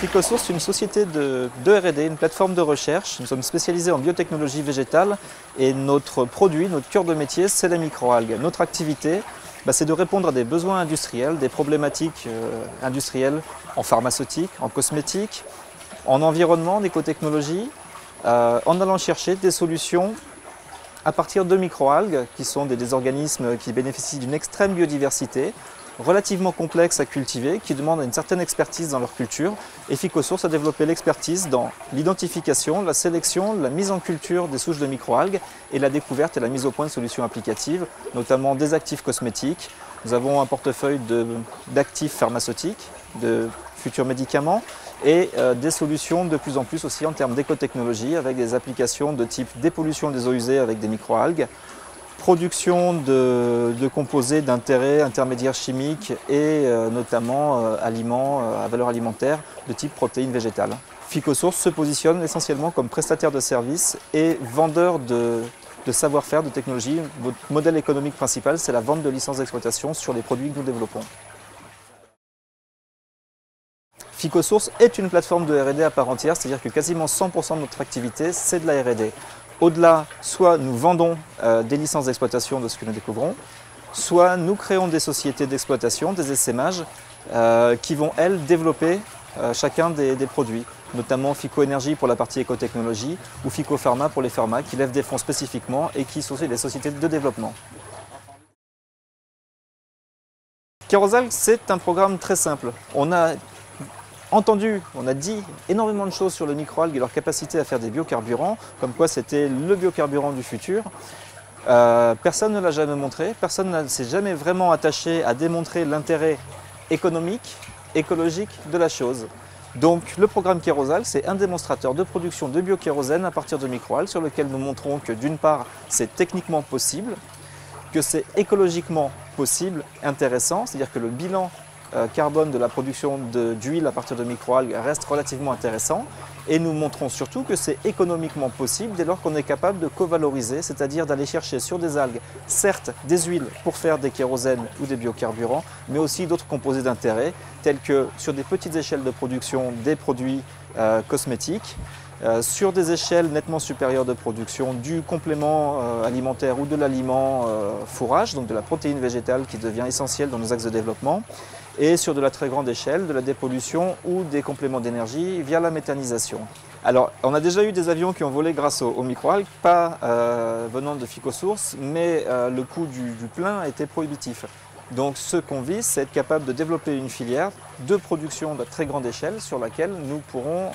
Ficosource est une société de R&D, une plateforme de recherche. Nous sommes spécialisés en biotechnologie végétale et notre produit, notre cœur de métier, c'est les microalgues. Notre activité, c'est de répondre à des besoins industriels, des problématiques industrielles en pharmaceutique, en cosmétique, en environnement, en écotechnologie, en allant chercher des solutions à partir de microalgues, qui sont des organismes qui bénéficient d'une extrême biodiversité, relativement complexes à cultiver, qui demandent une certaine expertise dans leur culture. Et Ficosource a développé l'expertise dans l'identification, la sélection, la mise en culture des souches de microalgues et la découverte et la mise au point de solutions applicatives, notamment des actifs cosmétiques. Nous avons un portefeuille d'actifs pharmaceutiques, de futurs médicaments et des solutions de plus en plus aussi en termes d'écotechnologie avec des applications de type dépollution des eaux usées avec des microalgues, production de composés d'intérêt intermédiaires chimiques et notamment aliments à valeur alimentaire de type protéines végétales. Ficosource se positionne essentiellement comme prestataire de services et vendeur de savoir-faire, de technologie. Votre modèle économique principal, c'est la vente de licences d'exploitation sur les produits que nous développons. Ficosource est une plateforme de R&D à part entière, c'est-à-dire que quasiment 100% de notre activité, c'est de la R&D. Au-delà, soit nous vendons des licences d'exploitation de ce que nous découvrons, soit nous créons des sociétés d'exploitation, des essaimages, qui vont, elles, développer chacun des produits, notamment Ficoénergie pour la partie écotechnologie ou Ficopharma pour les pharma, qui lèvent des fonds spécifiquement et qui sont aussi des sociétés de développement. Kerosalgues, c'est un programme très simple. On a dit énormément de choses sur les microalgues et leur capacité à faire des biocarburants, comme quoi c'était le biocarburant du futur. Personne ne l'a jamais montré, personne ne s'est jamais vraiment attaché à démontrer l'intérêt économique, écologique de la chose. Donc le programme Kerosalgues, c'est un démonstrateur de production de biokérosène à partir de microalgues sur lequel nous montrons que d'une part, c'est techniquement possible, que c'est écologiquement possible, intéressant, c'est-à-dire que le bilan carbone de la production d'huile à partir de microalgues reste relativement intéressant, et nous montrons surtout que c'est économiquement possible dès lors qu'on est capable de covaloriser, c'est-à-dire d'aller chercher sur des algues, certes des huiles pour faire des kérosènes ou des biocarburants, mais aussi d'autres composés d'intérêt, tels que sur des petites échelles de production des produits cosmétiques, sur des échelles nettement supérieures de production du complément alimentaire ou de l'aliment fourrage, donc de la protéine végétale qui devient essentielle dans nos axes de développement, et sur de la très grande échelle, de la dépollution ou des compléments d'énergie via la méthanisation. Alors, on a déjà eu des avions qui ont volé grâce aux microalgues, pas venant de Ficosource, mais le coût du plein était prohibitif. Donc ce qu'on vise, c'est être capable de développer une filière de production de très grande échelle sur laquelle nous pourrons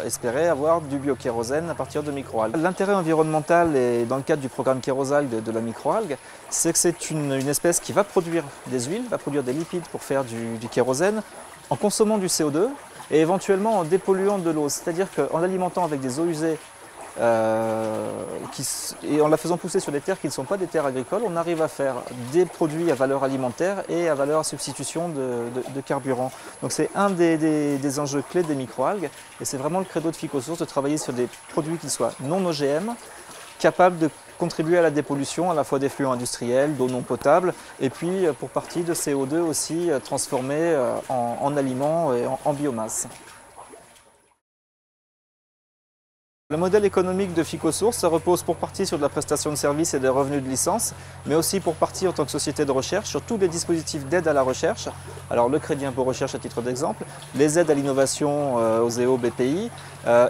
espérer avoir du biokérosène à partir de microalgues. L'intérêt environnemental et dans le cadre du programme Kerosalgues de la microalgue, c'est que c'est une espèce qui va produire des huiles, va produire des lipides pour faire du kérosène en consommant du CO2 et éventuellement en dépolluant de l'eau. C'est-à-dire qu'en l'alimentant avec des eaux usées et en la faisant pousser sur des terres qui ne sont pas des terres agricoles, on arrive à faire des produits à valeur alimentaire et à valeur substitution de carburant. Donc c'est un des enjeux clés des microalgues et c'est vraiment le credo de Ficosource de travailler sur des produits qui soient non OGM, capables de contribuer à la dépollution à la fois des flux industriels, d'eau non potable et puis pour partie de CO2 aussi transformé en aliments et en biomasse. Le modèle économique de Ficosource, ça repose pour partie sur de la prestation de services et des revenus de licence, mais aussi pour partie en tant que société de recherche sur tous les dispositifs d'aide à la recherche. Alors le crédit impôt recherche à titre d'exemple, les aides à l'innovation aux EO BPI,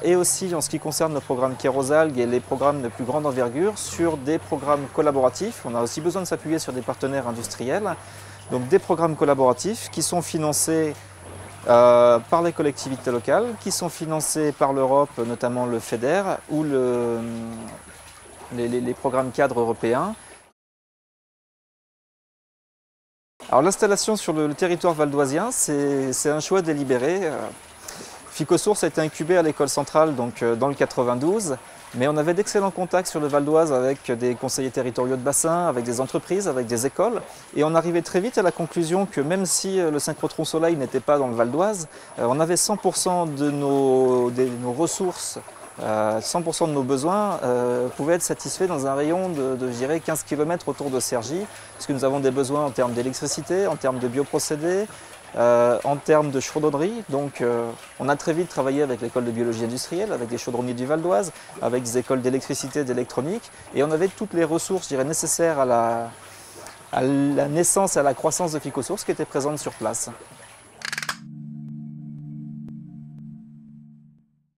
et aussi en ce qui concerne le programme Kerosalgues et les programmes de plus grande envergure sur des programmes collaboratifs. On a aussi besoin de s'appuyer sur des partenaires industriels, donc des programmes collaboratifs qui sont financés par les collectivités locales, qui sont financées par l'Europe, notamment le FEDER ou les programmes cadres européens. Alors l'installation sur le territoire valdoisien, c'est un choix délibéré. Ficosource a été incubé à l'école centrale donc, dans le 92, mais on avait d'excellents contacts sur le Val d'Oise avec des conseillers territoriaux de bassin, avec des entreprises, avec des écoles, et on arrivait très vite à la conclusion que même si le synchrotron soleil n'était pas dans le Val d'Oise, on avait 100% de nos ressources, 100% de nos besoins pouvaient être satisfaits dans un rayon de je dirais, 15 km autour de Cergy, puisque nous avons des besoins en termes d'électricité, en termes de bioprocédés, en termes de chaudronnerie. Donc on a très vite travaillé avec l'école de biologie industrielle, avec des chaudronniers du Val d'Oise, avec des écoles d'électricité, d'électronique, et on avait toutes les ressources, je dirais, nécessaires à la naissance et à la croissance de Ficosource qui étaient présentes sur place.